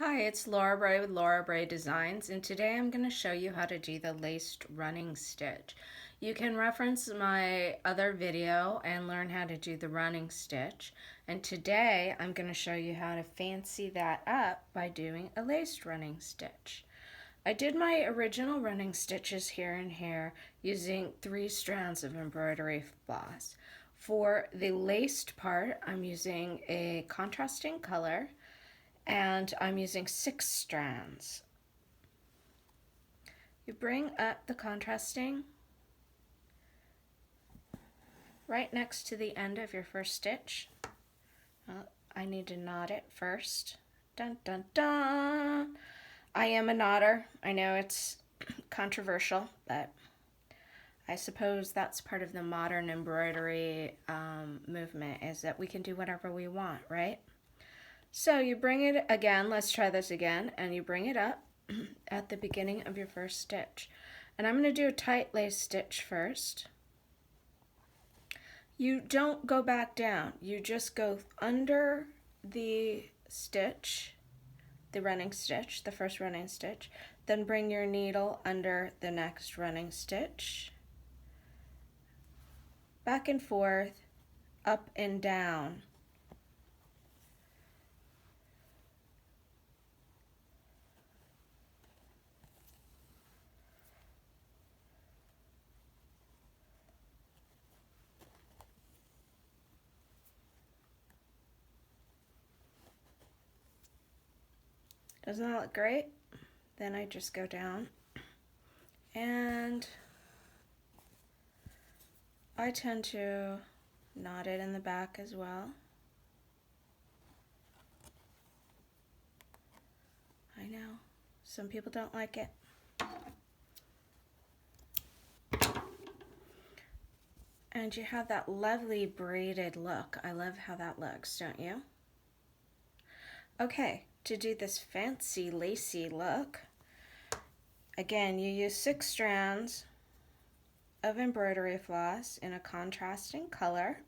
Hi, it's Laura Bray with Laura Bray Designs, and today I'm going to show you how to do the laced running stitch. You can reference my other video and learn how to do the running stitch, and today I'm going to show you how to fancy that up by doing a laced running stitch. I did my original running stitches here and here using 3 strands of embroidery floss. For the laced part, I'm using a contrasting color, and I'm using 6 strands. You bring up the contrasting right next to the end of your first stitch. I need to knot it first. Dun dun dun! I am a knotter. I know it's controversial, but I suppose that's part of the modern embroidery movement, is that we can do whatever we want, right? So you bring it again, let's try this again, and you bring it up at the beginning of your first stitch. And I'm going to do a tight lace stitch first. You don't go back down, you just go under the stitch, the running stitch, the first running stitch, then bring your needle under the next running stitch, back and forth, up and down. Doesn't that look great? Then I just go down, and I tend to knot it in the back as well. I know, some people don't like it. And you have that lovely braided look. I love how that looks, don't you? Okay, to do this fancy lacy look, again, you use 6 strands of embroidery floss in a contrasting color.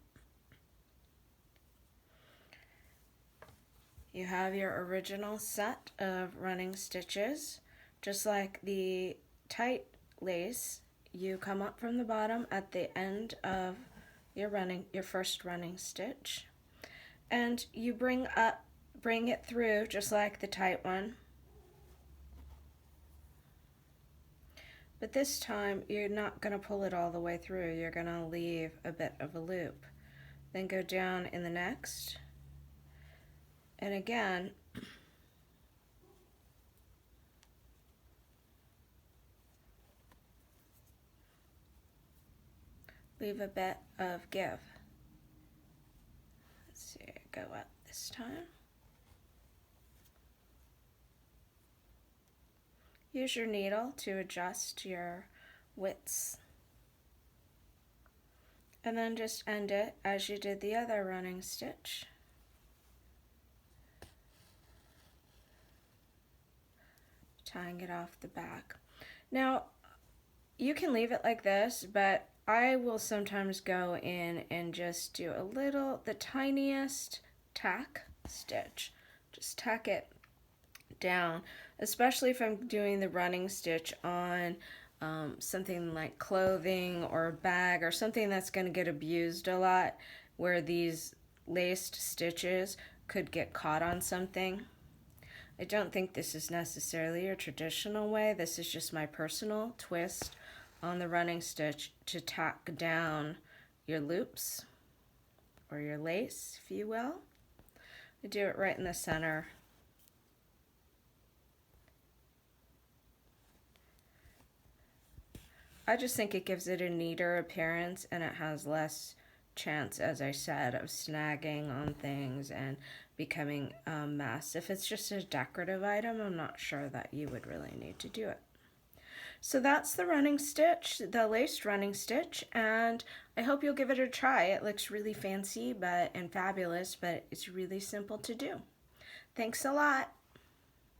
You have your original set of running stitches. Just like the tight lace, you come up from the bottom at the end of your first running stitch, and you bring it through just like the tight one. But this time you're not going to pull it all the way through, you're going to leave a bit of a loop. Then go down in the next, and again leave a bit of give. Let's see, go up this time. Use your needle to adjust your widths, and then just end it as you did the other running stitch. Tying it off the back. Now, you can leave it like this, but I will sometimes go in and just do the tiniest tack stitch. Just tack it down, especially if I'm doing the running stitch on something like clothing or a bag or something that's going to get abused a lot, where these laced stitches could get caught on something. I don't think this is necessarily a traditional way. This is just my personal twist on the running stitch to tack down your loops, or your lace, if you will. I do it right in the center. I just think it gives it a neater appearance, and it has less chance, as I said, of snagging on things and becoming a mess. If it's just a decorative item, I'm not sure that you would really need to do it. So that's the running stitch, the laced running stitch, and I hope you'll give it a try. It looks really fancy and fabulous, but it's really simple to do. Thanks a lot.